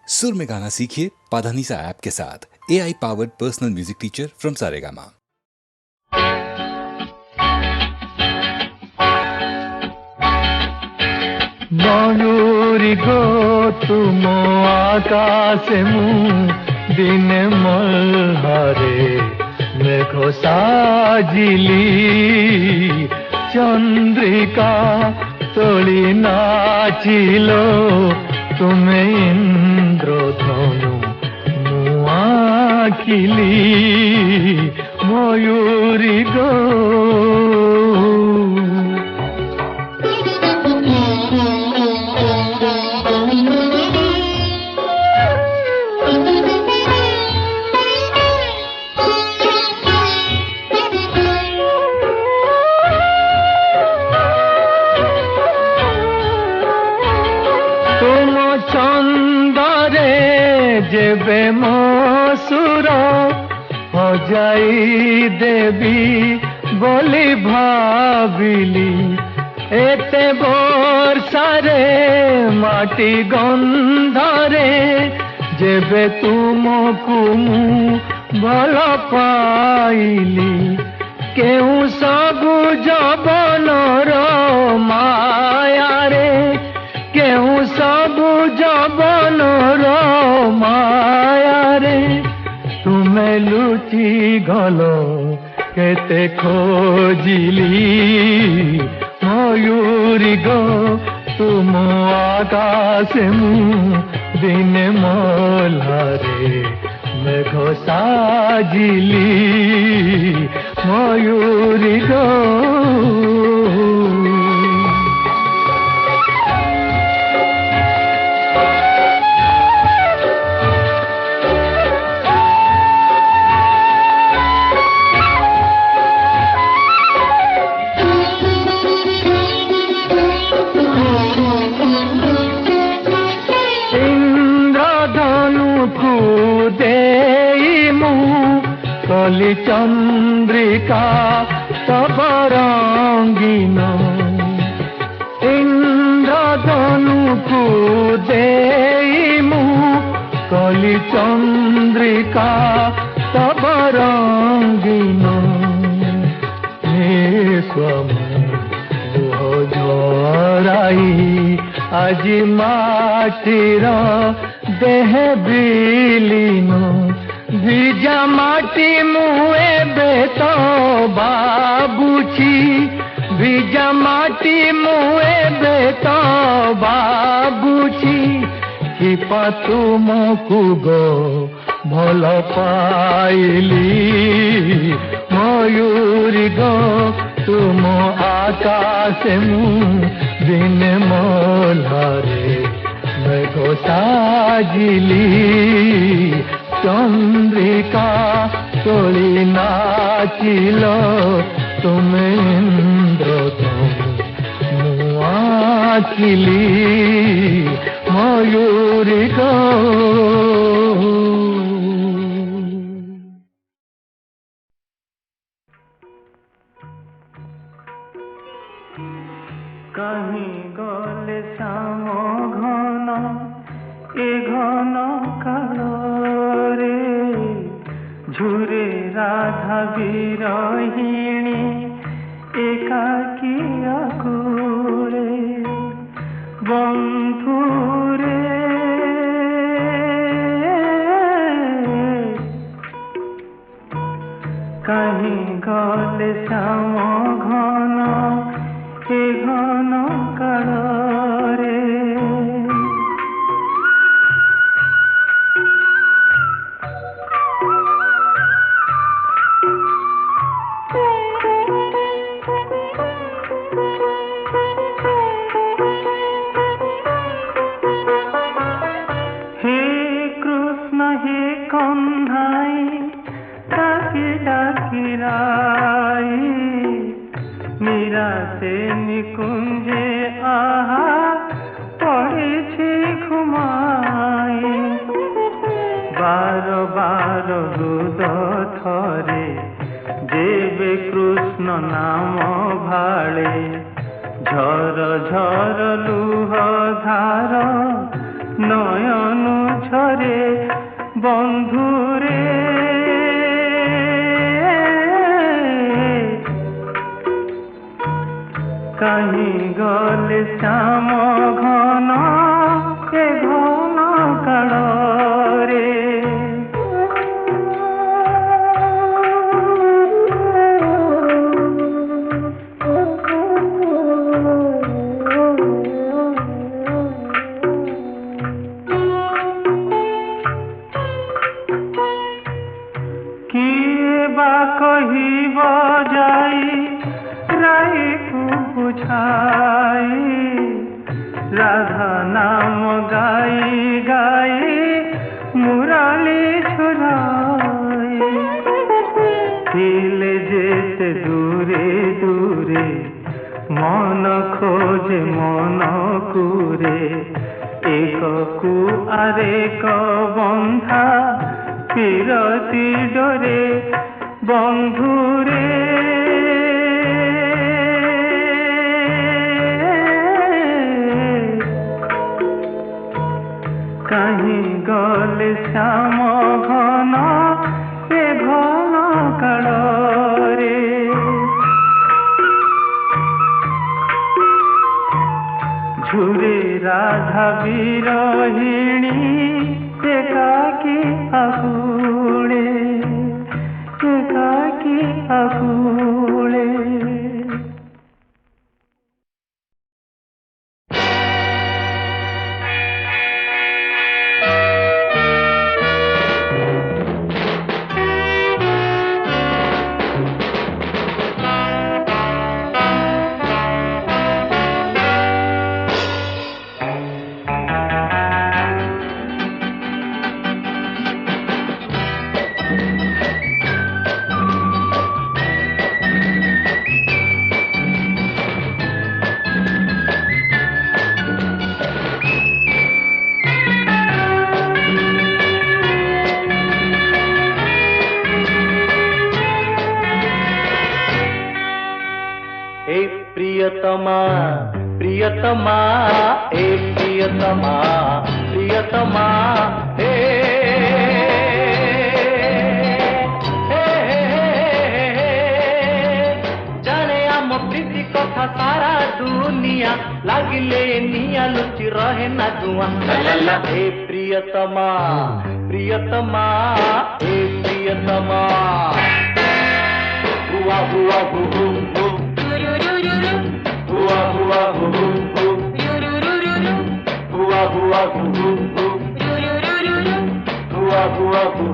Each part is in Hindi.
सुर में गाना सीखिए पाधानीसा ऐप के साथ। AI powered personal music teacher from Saregama. मयूरी गो तुम आकाशे मु दिने मल्हारे मेघ साजिली चंद्रिका तोली नाचिलो तुमे इंद्रधनु मुआखिली मयूरी गो। जेबे मसुर हजाई देवी बोली भाविली एते वर्षारे माटी गंधारे जेबे तुमको मु भल पाइली केउ सबु जबनर माया रे केउ सबु जबनर माया रे तुमे लुचि गलो केते खोजिली मयूरी गो तुम आकाशे मु दिने मल्हारे मेघ साजिली मयूरी गो। कली चंद्रिका तब रंगीन इंद्रधनु को देमु कली चंद्रिका तब रंगीन झराई आज माटीर देह बिलीन भिजा माटी मुए बेतो बाबुची भिजा माटी मुए बेतो बाबुची कि तुमको गो भल पाइली मयूरी गो तुम आकाशे मु दिने मल्हारे मेघ साजिली चंद्रिका तोली नाचिलो तुमे इंद्रधनु मुआखिली मयूरी गो। कहीं गले श्याम घन ए घन कालो झुरे राधा विरहिणी एकाकी आकुले बंधुरे कहीं गले श्याम घन ए घन काଳରେ मीरा से निकुंजे आहा पड़े छे घुमाए बार बार हृद थरे देवे कृष्ण नाम भाले झर झर लुह धार नयन झर বন্ধুরে কাহি গলে শ্যাম ঘন এ ঘন কাଳରେ কিয়ে বা কহিব যাই রাইকু বুঝাই রাধা নাম গাই গাই মুরালি ছুড়াই দিলে যেতে দূরে দূরে মন খোঁজে মন কুরে এককু আরেক বন্ধা পিরতি ডরে বন্ধুরে কাহি গলে শ্যাম ঘন এ ঘন কাଳରେ ঝুরে রাধা বিরহিণী একাকী আকুলে একাকী আকুলে प्रियतमा प्रियतमा ए प्रियतमा प्रियतमा हे जाने आम प्रीति कथा सारा दुनिया लागिले निया लुचि रहे ना धुआं हे प्रियतमा प्रियतमा ए प्रियतमा हुआ हुआ हु हुआ हुआ हु हुआ हुआ हु हुआ हुआ हु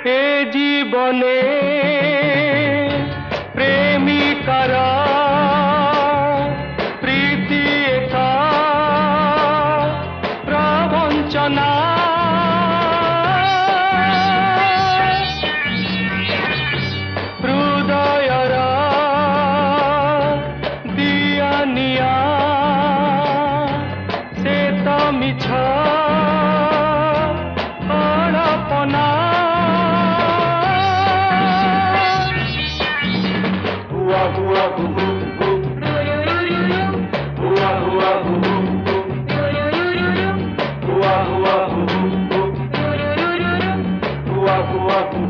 हे जीवने प्रेमिकार प्रीति एका प्रवंचना हृदयर दिया निया से तो मिछ अड़पना हुआ हुआ हु हुआ हुआ हु हुआ हुआ हु हुआ हुआ हु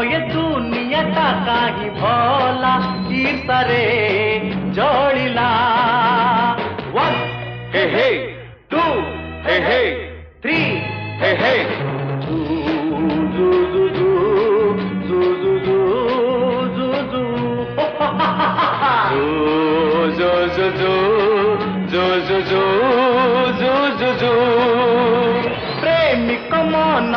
ये दुनिया का काही भला ईर्षारे जड़िला 1 हे हे 2 हे हे 3 हे हे जू जू जू जू जू जू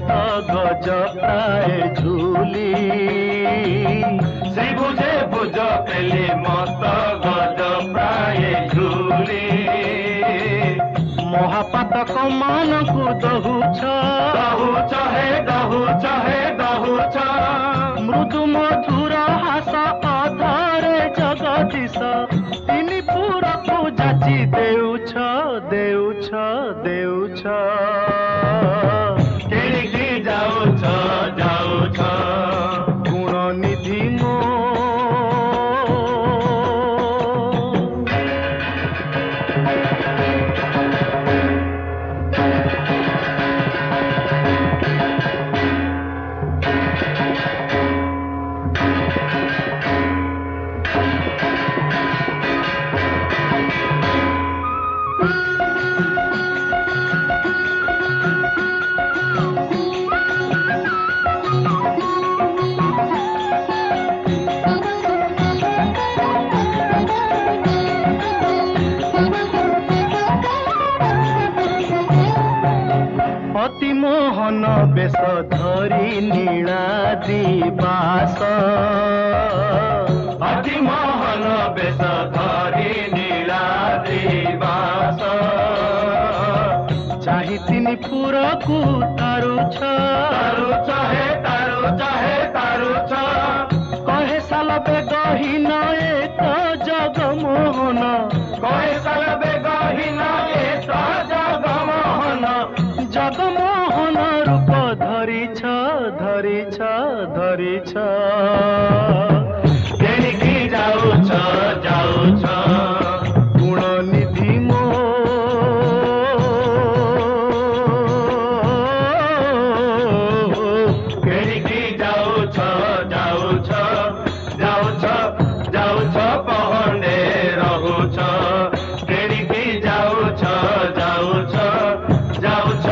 মত গজ প্রায় ঝুলি শ্রীভুজে ভুজ পেলি মত গজ প্রায় ঝুলি মহাপাতক ମାନଙ୍କୁ ଦହୁଛ ଦହୁଛ ହେ ଦହୁଛ ହେ ଦହୁଛ ମୃଦୁ ମଧୁର ହାସ ଅଧରେ ଜଗଦୀଶ ତିନି ପୁରକୁ ଯାଚି ଦେଉଛ ଦେଉଛ ଦେଉଛ କେଣିକି ଯାଉଛ ଯାଉଛ ଗୁଣ ନିଧି ମୋ অতি মোহন বেশ ধরি নীলাদ্রি বাস অতি মোহন বেশ ধরি নীলাদ্রি বাস চাহি তিনি পুরকু তারুছ তারুছ হে তারুছ হে তারুছ কহে সাল বেগহীন এক জগমোহন কহে সাল বেগহীন এক জগমোহন জগমোহন রূপ ধরিছ ধরিছ ধরিছ কেনিকি যাউছ যাউছ গুণ নিধি মো কেনিকি যাউছ যাউছ যাউছ যাউছ পহଣ୍ଡେ ରହୁଛ କେଣିକି ଯାଉଛ ଯାଉଛ ଯାଉଛ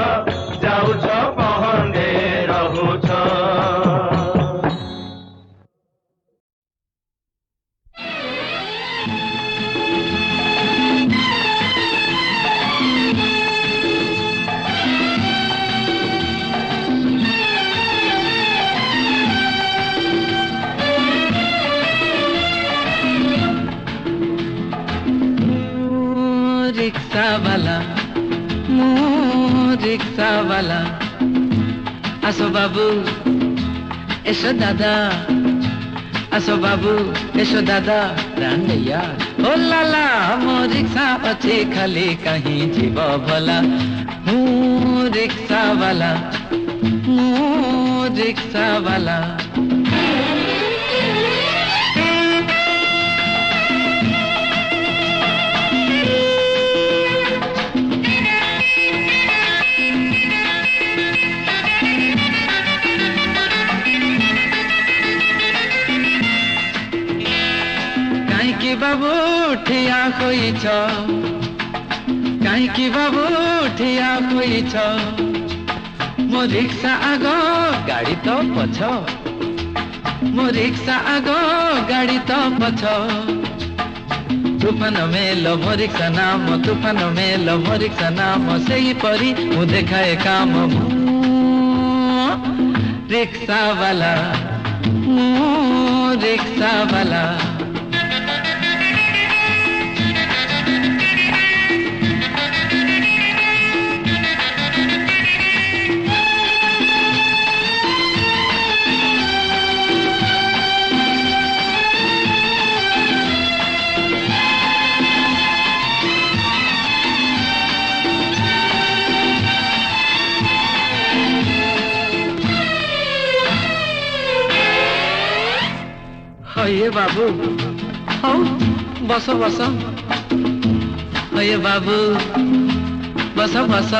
ଯାଉଛ ପହଣ୍ଡେ ରହୁଛ रिक्शा वाला मो रिक्शा वाला আসো বাবু এসো দাদা আসো বাবু এসো দাদা রান্ডैया ও লালা মো রিক্সা আছে খালি কहीं जीव भला मो रिक्शा वाला मो रिक्शा वाला काईकी बाबू ठिया होइछ काईकी बाबू ठिया होइछ मो रिक्शा आगो गाड़ी तो पछ मो रिक्शा आगो गाड़ी तो पछ तूफान मेलो मो रिक्शा नाम तूफान मेलो मो रिक्शा नाम सेही परी मु देखाए काम मो रिक्शा वाला मो रिक्शा वाला ये बाबू हाँ बस बस ये बाबू बस बस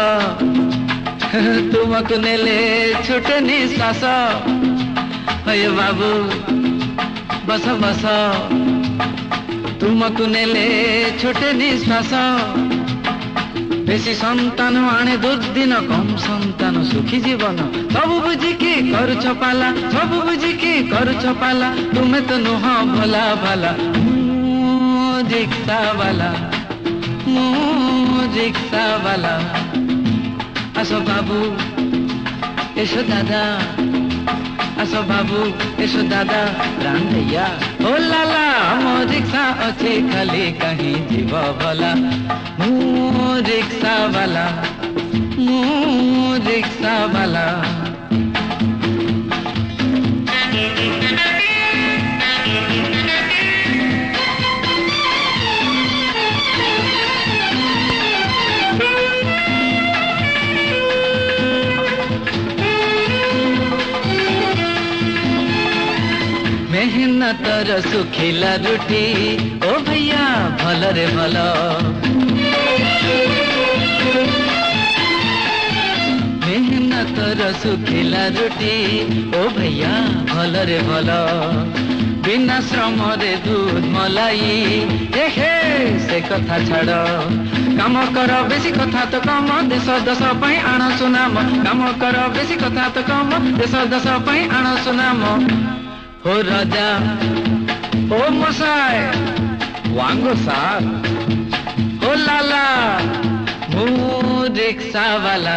तुमको नेले छुटे निश्वास ये बाबू बस बस तुमको नेले छुटे निश्वास बेसी संतान आने दुर्दिन कम संतान सुखी जीवन सबु बुझिकी करुछ पाला सबु बुझिकी करुछ पाला तुमे तो नुह भला भला रिक्शा वाला मो रिक्शा वाला आसो बाबू এসো দাদা আস বাবু এসো দাদা রান্ধैया ও লালা মো রিক্সা আছে খালি কাহি জীব ভলা মু রিক্সা বালা मेहनतर सुखिला रुटी ओ भैया भल रे भल मेहनतर सुखिला रुटी ओ भैया भल रे भल बिना श्रम रे दूध मलाई हे से कथा छाड़ काम कर बेसी कथा तो कम देश दश पाई आण सुनाम काम कर बेसी कथा तो कम देश दश पाई आण सुनाम हो राजा ओ मसाय वांगो सार हो लाला मु रिक्शा वाला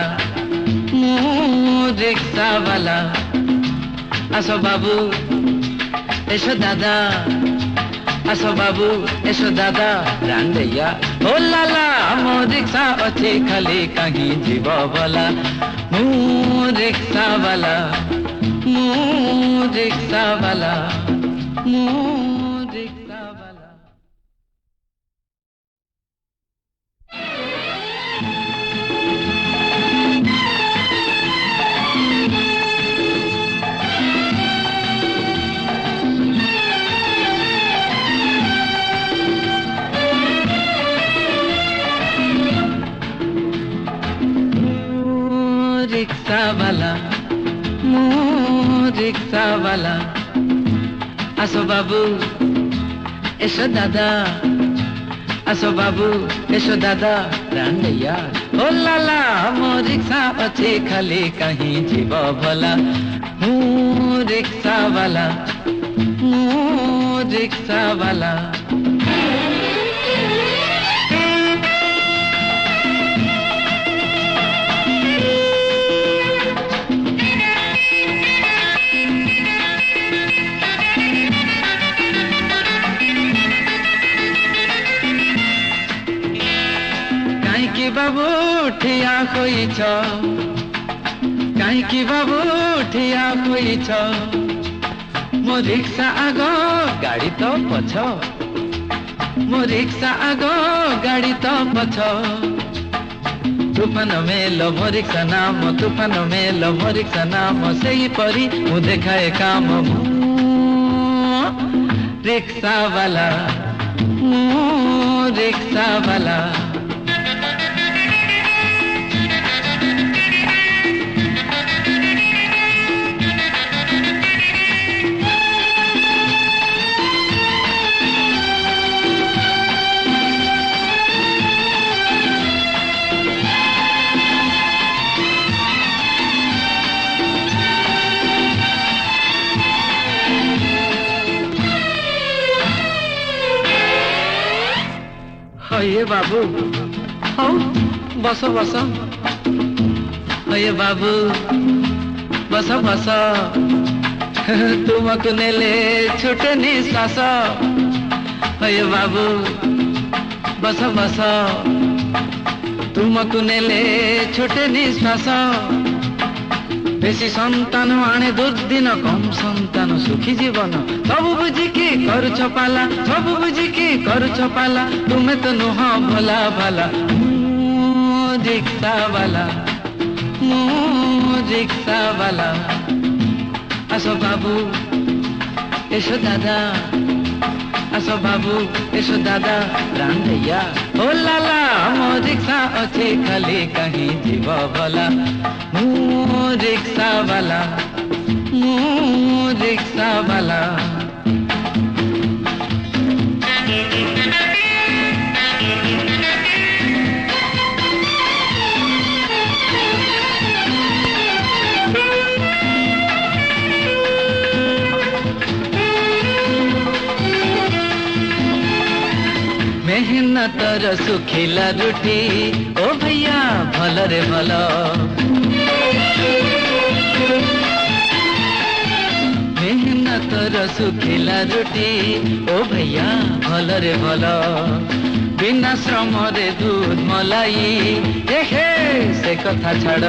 आसो बाबू एसो दादा आसो बाबू एसो दादा रांधैया हो लाला मो रिक्शा अच्छे खाली कहीं जीव भला मु रिक्शा वाला रिक्शा वाला आसो बाबू एसो दादा आसो बाबू एसो दादा रांधैया ओ लाला मो रिक्शा अच्छे खाली कहीं जीव भला मु रिक्शा वाला बाबू ठिया होइछ काहींकि बाबू ठिया होइछ मो रिक्शा आगो गाड़ी तो पछ मो रिक्शा आगो गाड़ी तो पछ तूफान मेलो मो रिक्शा नाम तूफान मेलो मो रिक्शा नाम सेही परी मु देखाए काम रिक्शा वाला ये बाबू हाँ बस ये बाबू बस तुमको नेले छुटे निश्वास ये बाबू बस तुमको नेले छुटे निश्वास बेसी संतान आने दुर्दिन कम संतान सुखी जीवन सब बुझिकी करुछ पाला सब बुझिकी करुछ पाला तुम्हें तो नुह भला भला रिक्शा वाला आसो बाबू एसो दादा आसो बाबू एसो दादा रांधैया ओ लाला मो रिक्शा अच्छे खाली कहीं जीव भला मु रिक्शा वाला मेहनतर सुखिला रुटी ओ भैया भल रे भल मेहनतर सुखिला रुटी ओ भैया भल रे भल बिना श्रम रे दूध मलाई हे से कथा छाड़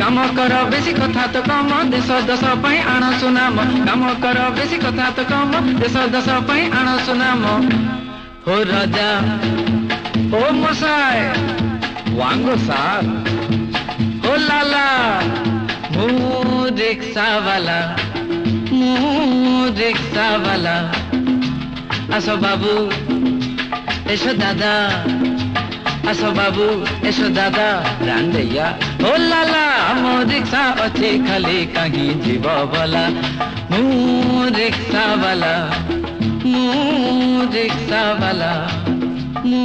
काम कर बेसी कथा तो कम देश दश पाई आण सुनाम काम कर बेसी कथा तो कम देश दश पाई आण सुनाम हो राजा ओ मसाय वांगो सार हो लाला मु रिक्शा वाला আসো বাবু এসো দাদা আসো বাবু এসো দাদা রান্দেয়া ও লালা মো রিক্সা অছি খালি কাহি জীব বলা মু রিক্সা বালা মু